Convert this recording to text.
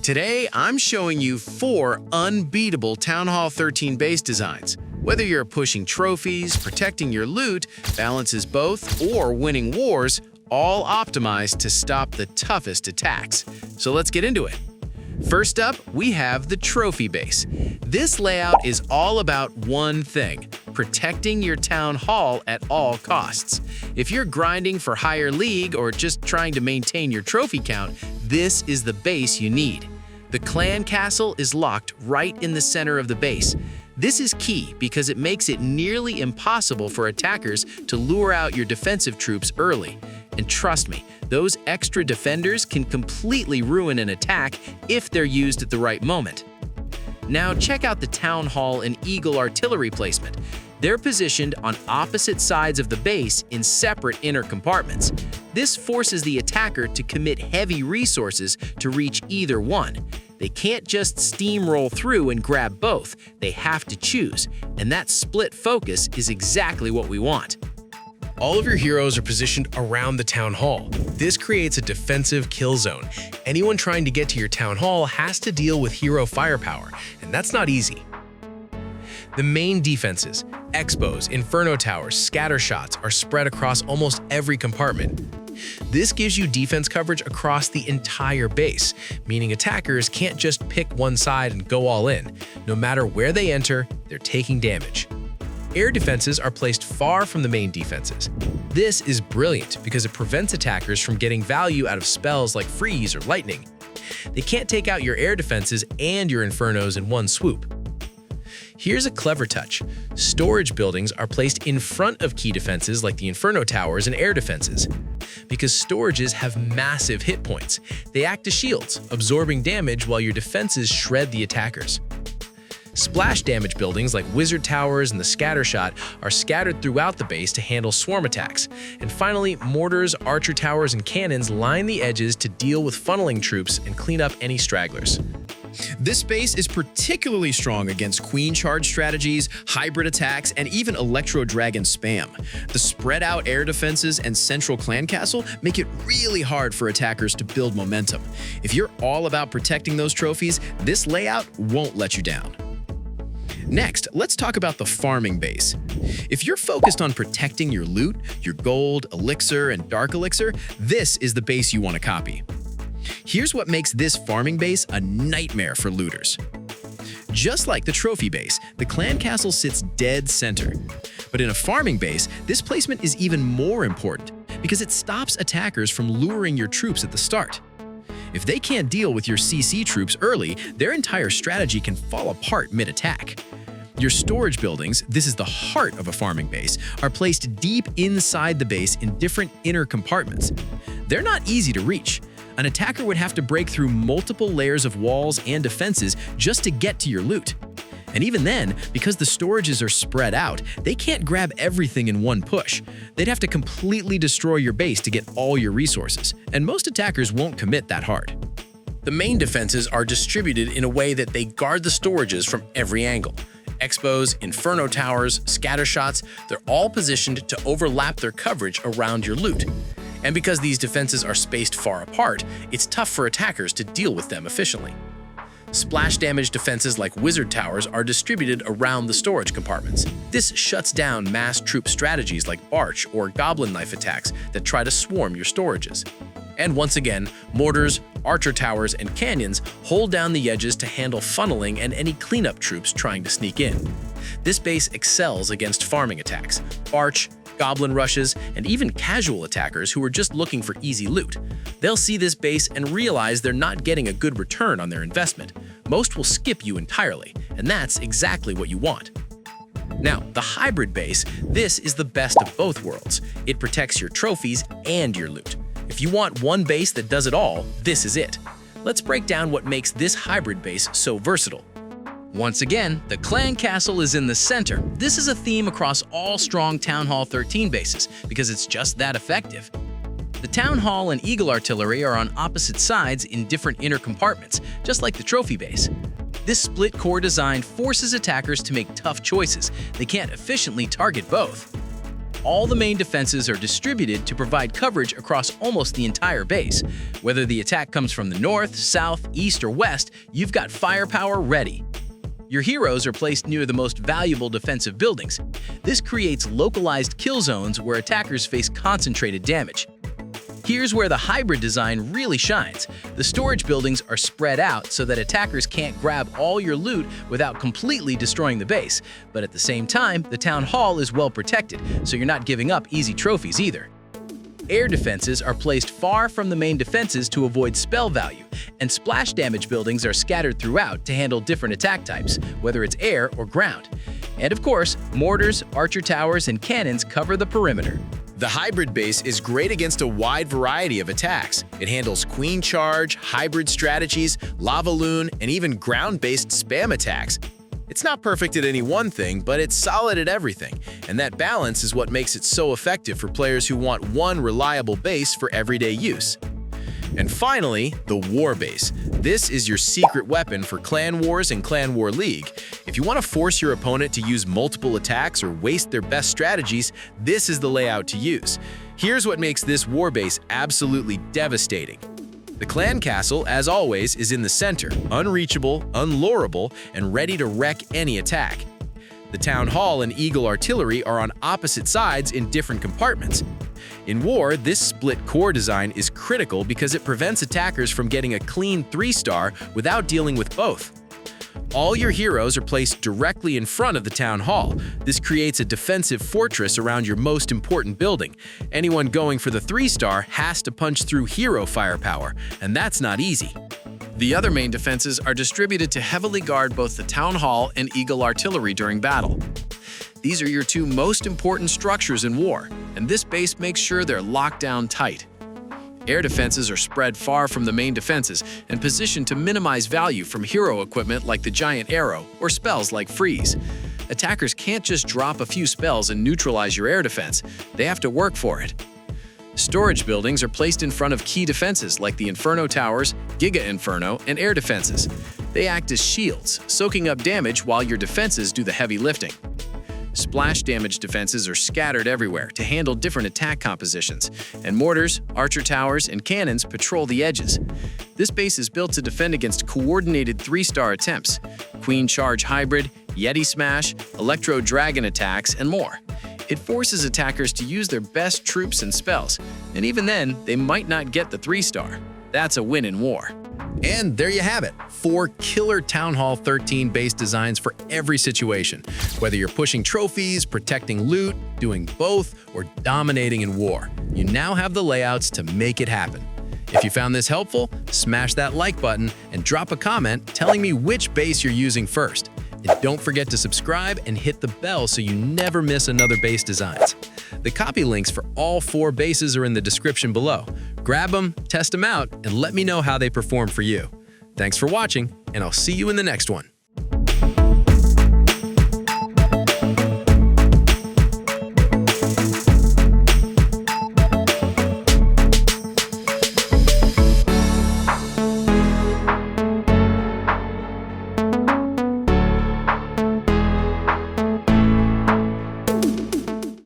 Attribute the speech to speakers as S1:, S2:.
S1: Today, I'm showing you 4 unbeatable Town Hall 13 base designs. Whether you're pushing trophies, protecting your loot, balances both, or winning wars, all optimized to stop the toughest attacks. So let's get into it. First up, we have the trophy base. This layout is all about one thing: protecting your town hall at all costs. If you're grinding for higher league or just trying to maintain your trophy count, this is the base you need. The clan castle is locked right in the center of the base. This is key because it makes it nearly impossible for attackers to lure out your defensive troops early. And trust me, those extra defenders can completely ruin an attack if they're used at the right moment. Now check out the Town Hall and Eagle artillery placement. They're positioned on opposite sides of the base in separate inner compartments. This forces the attacker to commit heavy resources to reach either one. They can't just steamroll through and grab both. They have to choose, and that split focus is exactly what we want.
S2: All of your heroes are positioned around the town hall. This creates a defensive kill zone. Anyone trying to get to your town hall has to deal with hero firepower, and that's not easy. The main defenses, Expos, Inferno Towers, Scattershots, are spread across almost every compartment. This gives you defense coverage across the entire base, meaning attackers can't just pick one side and go all in. No matter where they enter, they're taking damage. Air defenses are placed far from the main defenses. This is brilliant because it prevents attackers from getting value out of spells like freeze or lightning. They can't take out your air defenses and your infernos in one swoop. Here's a clever touch. Storage buildings are placed in front of key defenses like the Inferno Towers and air defenses. Because storages have massive hit points, they act as shields, absorbing damage while your defenses shred the attackers. Splash damage buildings like Wizard Towers and the Scattershot are scattered throughout the base to handle swarm attacks. And finally, mortars, archer towers, and cannons line the edges to deal with funneling troops and clean up any stragglers.
S3: This base is particularly strong against queen charge strategies, hybrid attacks, and even Electro Dragon spam. The spread out air defenses and central clan castle make it really hard for attackers to build momentum. If you're all about protecting those trophies, this layout won't let you down. Next, let's talk about the farming base. If you're focused on protecting your loot, your gold, elixir, and dark elixir, this is the base you want to copy. Here's what makes this farming base a nightmare for looters. Just like the trophy base, the clan castle sits dead center. But in a farming base, this placement is even more important because it stops attackers from luring your troops at the start. If they can't deal with your CC troops early, their entire strategy can fall apart mid-attack. Your storage buildings, this is the heart of a farming base, are placed deep inside the base in different inner compartments. They're not easy to reach. An attacker would have to break through multiple layers of walls and defenses just to get to your loot. And even then, because the storages are spread out, they can't grab everything in one push. They'd have to completely destroy your base to get all your resources, and most attackers won't commit that hard.
S2: The main defenses are distributed in a way that they guard the storages from every angle. Expos, Inferno Towers, Scattershots, they're all positioned to overlap their coverage around your loot. And because these defenses are spaced far apart, it's tough for attackers to deal with them efficiently. Splash damage defenses like Wizard Towers are distributed around the storage compartments. This shuts down mass troop strategies like Barch or Goblin Knife attacks that try to swarm your storages. And once again, mortars, archer towers, and canyons hold down the edges to handle funneling and any cleanup troops trying to sneak in. This base excels against farming attacks, Barch, goblin rushes, and even casual attackers who are just looking for easy loot. They'll see this base and realize they're not getting a good return on their investment. Most will skip you entirely, and that's exactly what you want. Now, the hybrid base, this is the best of both worlds. It protects your trophies and your loot. If you want one base that does it all, this is it. Let's break down what makes this hybrid base so versatile.
S1: Once again, the clan castle is in the center. This is a theme across all strong Town Hall 13 bases because it's just that effective. The Town Hall and Eagle artillery are on opposite sides in different inner compartments, just like the trophy base. This split core design forces attackers to make tough choices. They can't efficiently target both.
S4: All the main defenses are distributed to provide coverage across almost the entire base. Whether the attack comes from the north, south, east, or west, you've got firepower ready. Your heroes are placed near the most valuable defensive buildings. This creates localized kill zones where attackers face concentrated damage. Here's where the hybrid design really shines. The storage buildings are spread out so that attackers can't grab all your loot without completely destroying the base. But at the same time, the town hall is well protected, so you're not giving up easy trophies either. Air defenses are placed far from the main defenses to avoid spell value, and splash damage buildings are scattered throughout to handle different attack types, whether it's air or ground. And of course, mortars, archer towers, and cannons cover the perimeter.
S3: The hybrid base is great against a wide variety of attacks. It handles queen charge, hybrid strategies, lava loon, and even ground-based spam attacks. It's not perfect at any one thing, but it's solid at everything, and that balance is what makes it so effective for players who want one reliable base for everyday use. And finally, the War Base. This is your secret weapon for Clan Wars and Clan War League. If you want to force your opponent to use multiple attacks or waste their best strategies, this is the layout to use. Here's what makes this War Base absolutely devastating. The clan castle, as always, is in the center, unreachable, unlureable, and ready to wreck any attack. The town hall and eagle artillery are on opposite sides in different compartments. In war, this split core design is critical because it prevents attackers from getting a clean 3-star without dealing with both. All your heroes are placed directly in front of the town hall. This creates a defensive fortress around your most important building. Anyone going for the 3-star has to punch through hero firepower, and that's not easy.
S1: The other main defenses are distributed to heavily guard both the town hall and eagle artillery during battle. These are your two most important structures in war, and this base makes sure they're locked down tight. Air defenses are spread far from the main defenses and positioned to minimize value from hero equipment like the giant arrow or spells like freeze. Attackers can't just drop a few spells and neutralize your air defense. They have to work for it. Storage buildings are placed in front of key defenses like the Inferno Towers, Giga Inferno, and air defenses. They act as shields, soaking up damage while your defenses do the heavy lifting. Splash damage defenses are scattered everywhere to handle different attack compositions, and mortars, archer towers, and cannons patrol the edges. This base is built to defend against coordinated 3-star attempts, Queen Charge Hybrid, Yeti Smash, Electro Dragon attacks, and more. It forces attackers to use their best troops and spells, and even then, they might not get the 3-star. That's a win in war.
S3: And there you have it, 4 killer Town Hall 13 base designs for every situation. Whether you're pushing trophies, protecting loot, doing both, or dominating in war, you now have the layouts to make it happen. If you found this helpful, smash that like button and drop a comment telling me which base you're using first. And don't forget to subscribe and hit the bell so you never miss another base designs. The copy links for all 4 bases are in the description below. Grab them, test them out, and let me know how they perform for you. Thanks for watching, and I'll see you in the next one.